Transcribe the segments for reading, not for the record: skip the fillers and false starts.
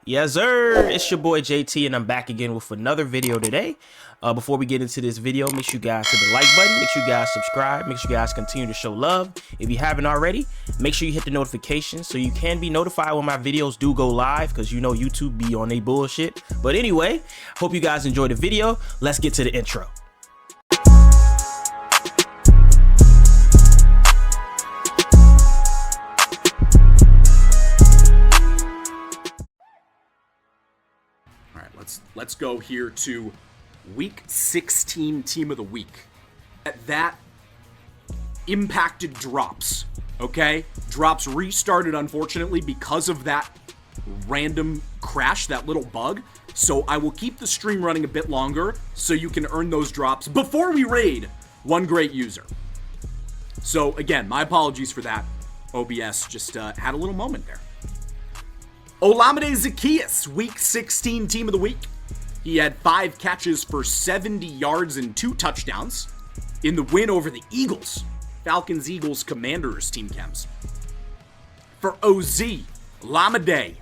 Yes, sir. It's your boy JT, and I'm back again with another video today. Before we get into this video, make sure you guys hit the like button, make sure you guys subscribe, make sure you guys continue to show love. If you haven't already, make sure you hit the notifications so you can be notified when my videos do go live, because you know YouTube be on they bullshit. But anyway, hope you guys enjoyed the video. Let's get to the intro. Let's go here to Week 16 Team of the Week. That impacted drops, okay? Drops restarted, unfortunately, because of that random crash, that little bug. So I will keep the stream running a bit longer so you can earn those drops before we raid one great user. So again, my apologies for that. OBS just had a little moment there. Olamide Zacchaeus, Week 16 Team of the Week. He had 5 catches for 70 yards and 2 touchdowns in the win over the Eagles. Falcons, Eagles, Commanders team chems. For OZ, Olamide.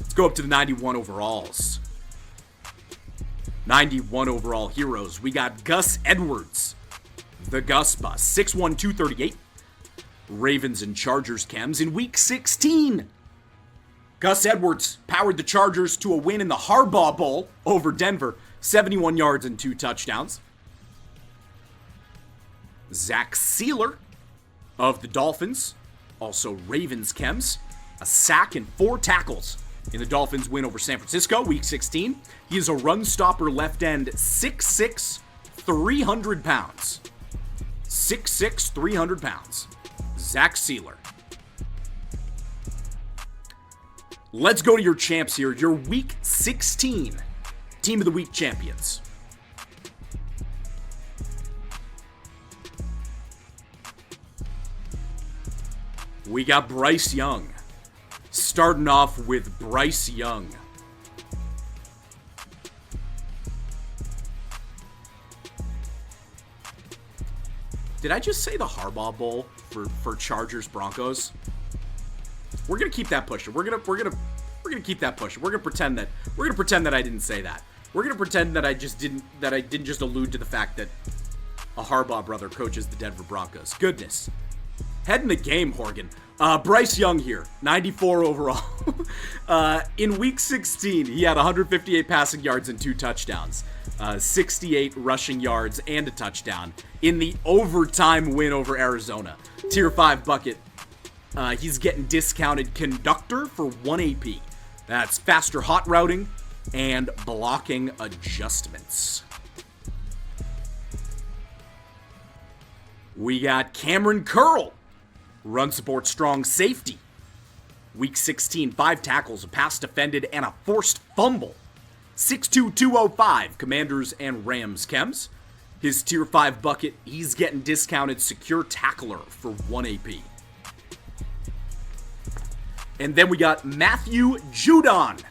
Let's go up to the 91 overalls. 91 overall heroes. We got Gus Edwards, the Gus Bus, 6'1", 238. Ravens and Chargers chems in Week 16. Gus Edwards powered the Chargers to a win in the Harbaugh Bowl over Denver, 71 yards and 2 touchdowns. Zach Sealer of the Dolphins, also Ravens chems, a sack and 4 tackles in the Dolphins win over San Francisco, Week 16. He is a run stopper left end, 6'6", 300 pounds. 6'6", 300 pounds. Zach Sealer. Let's go to your champs here. Your Week 16 Team of the Week champions. We got Bryce Young. Starting off with Bryce Young. Did I just say the Harbaugh Bowl for Chargers Broncos? We're gonna keep that pushing. We're gonna keep that pushing. We're gonna pretend that I didn't say that. We're gonna pretend that I didn't just allude to the fact that a Harbaugh brother coaches the Denver Broncos. Goodness. Head in the game, Horgan. Bryce Young here, 94 overall. In Week 16, he had 158 passing yards and 2 touchdowns. 68 rushing yards and a touchdown in the overtime win over Arizona. Tier 5 bucket. He's getting discounted conductor for 1 AP. That's faster hot routing and blocking adjustments. We got Cameron Curl, run support strong safety. Week 16, 5 tackles, a pass defended, and a forced fumble. 6'2", 205, Commanders and Rams chems. His Tier 5 bucket, he's getting discounted secure tackler for 1 AP. And then we got Matthew Judon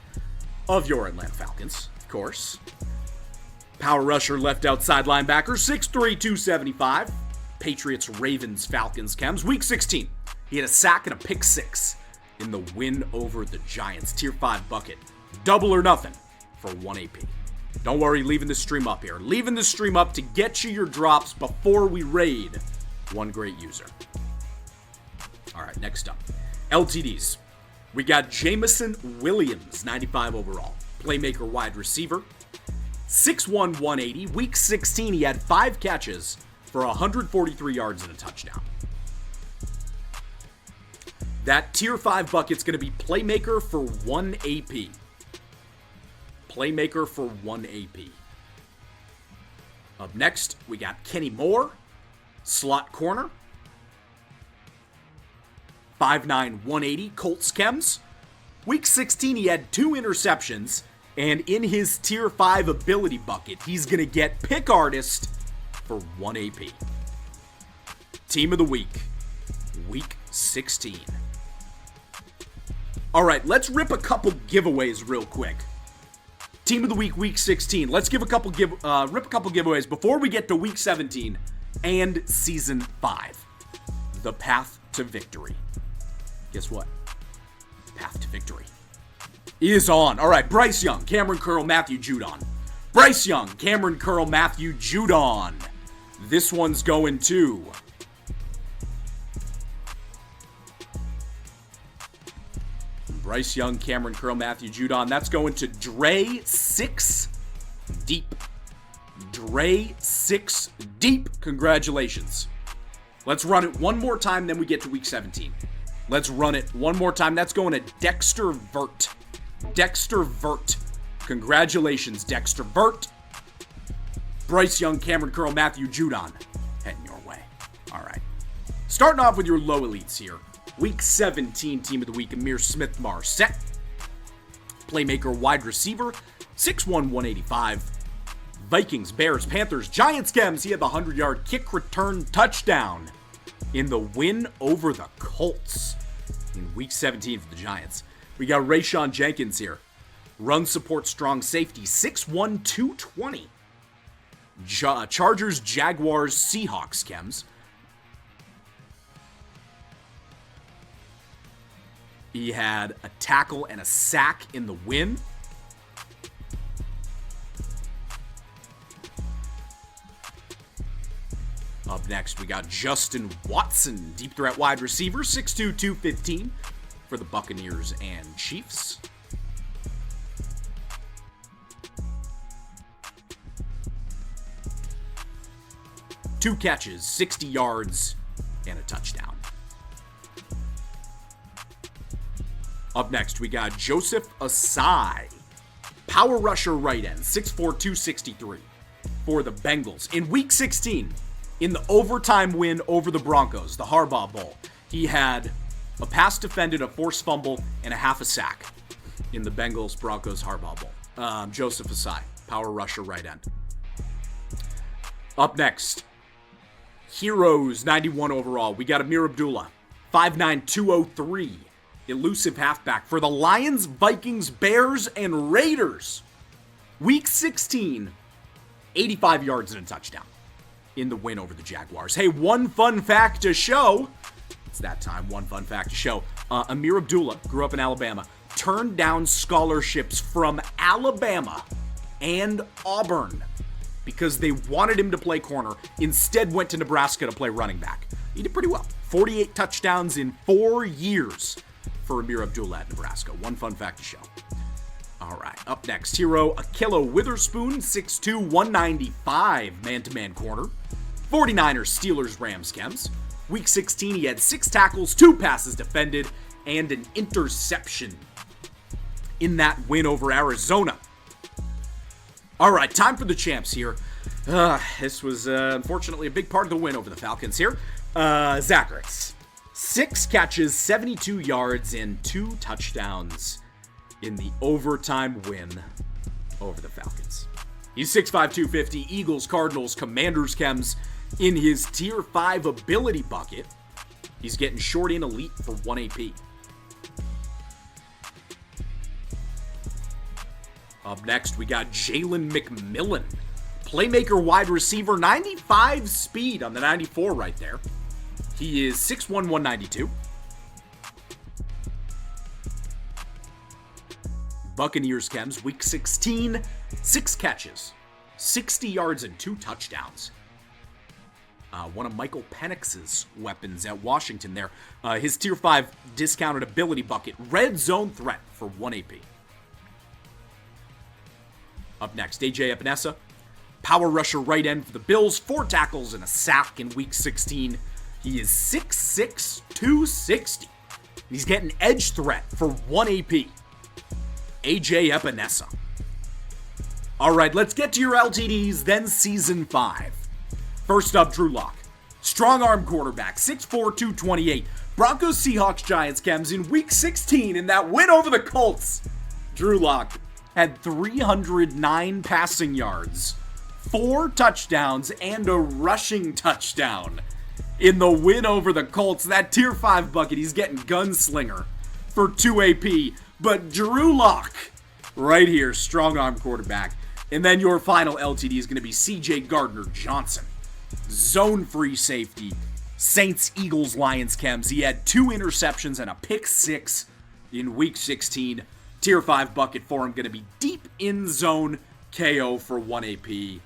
of your Atlanta Falcons, of course. Power rusher, left outside linebacker, 6'3", 275. Patriots, Ravens, Falcons chems. Week 16, he had a sack and a pick 6 in the win over the Giants. Tier 5 bucket, double or nothing for 1 AP. Don't worry, leaving the stream up here. Leaving the stream up to get you your drops before we raid one great user. All right, next up, LTDs. We got Jameson Williams, 95 overall. Playmaker wide receiver. 6'1", 180. Week 16, he had 5 catches for 143 yards and a touchdown. That Tier 5 bucket's going to be playmaker for 1 AP. Playmaker for 1 AP. Up next, we got Kenny Moore, slot corner. 5'9", 180, Colts chems. Week 16, he had 2 interceptions, and in his Tier 5 ability bucket, he's going to get pick artist for 1 AP. Team of the Week, Week 16. All right, let's rip a couple giveaways real quick. Team of the Week, Week 16. Let's give rip a couple giveaways before we get to Week 17 and Season 5. The path to victory. Guess what? Path to victory is on. All right, Bryce Young, Cameron Curl, Matthew Judon. Bryce Young, Cameron Curl, Matthew Judon. This one's going to Bryce Young, Cameron Curl, Matthew Judon. That's going to Dre 6 Deep. Dre 6 Deep. Congratulations. Let's run it one more time, then we get to week 17. Let's run it one more time. That's going to Dexter Vert. Dexter Vert. Congratulations, Dexter Vert. Bryce Young, Cameron Curl, Matthew Judon. Heading your way. All right. Starting off with your low elites here. Week 17 Team of the Week, Amir Smith-Marset. Playmaker, wide receiver, 6'1", 185. Vikings, Bears, Panthers, Giants, Gems. He had the 100-yard kick return touchdown in the win over the Colts in Week 17 for the Giants. We got Rayshon Jenkins here. Run support, strong safety, 6'1", 220. Chargers, Jaguars, Seahawks, Chems. He had a tackle and a sack in the win. Up next, we got Justin Watson, deep threat wide receiver, 6'2", 215 for the Buccaneers and Chiefs. Two catches, 60 yards, and a touchdown. Up next, we got Joseph Asai, power rusher right end, 6'4", 263 for the Bengals. In Week 16, in the overtime win over the Broncos, the Harbaugh Bowl, he had a pass defended, a forced fumble, and a half a sack in the Bengals-Broncos Harbaugh Bowl. Joseph Asai, power rusher right end. Up next, Heroes, 91 overall. We got Amir Abdullah, 5'9", 203. Elusive halfback for the Lions, Vikings, Bears, and Raiders. Week 16, 85 yards and a touchdown in the win over the Jaguars. Hey, one fun fact to show. It's that time, one fun fact to show. Amir Abdullah grew up in Alabama, turned down scholarships from Alabama and Auburn because they wanted him to play corner, instead went to Nebraska to play running back. He did pretty well. 48 touchdowns in 4 years for Amir Abdullah at Nebraska. One fun fact to show. All right, up next, hero Akilo Witherspoon, 6'2", 195, man-to-man corner. 49ers, Steelers, Rams, Chems. Week 16, he had 6 tackles, 2 passes defended, and an interception in that win over Arizona. All right, time for the champs here. This was, unfortunately, a big part of the win over the Falcons here. Zach Ertz. 6 catches, 72 yards, and 2 touchdowns in the overtime win over the Falcons. He's 6'5", 250, Eagles, Cardinals, Commanders, Chems. In his Tier 5 ability bucket, he's getting short in elite for 1 AP. Up next, we got Jalen McMillan. Playmaker, wide receiver, 95 speed on the 94 right there. He is 6'1", 192. Buccaneers, Chems, Week 16, 6 catches, 60 yards, and 2 touchdowns. One of Michael Penix's weapons at Washington there. His Tier 5 discounted ability bucket, red zone threat for 1 AP. Up next, AJ Epinesa, power rusher right end for the Bills, 4 tackles and a sack in Week 16. He is 6'6", 260. He's getting edge threat for 1 AP. AJ Epinesa. All right, let's get to your LTDs, then Season 5. First up, Drew Lock. Strong arm quarterback, 6'4", 228. Broncos, Seahawks, Giants, Chems. In Week 16, in that win over the Colts, Drew Lock had 309 passing yards, 4 touchdowns, and a rushing touchdown. In the win over the Colts, that Tier 5 bucket, he's getting gunslinger for 2 AP. But Drew Lock, right here, strong arm quarterback. And then your final LTD is going to be CJ Gardner-Johnson. Zone-free safety, Saints, Eagles, Lions, Chems. He had 2 interceptions and a pick 6 in Week 16. Tier 5 bucket for him. Going to be deep in zone KO for 1 AP.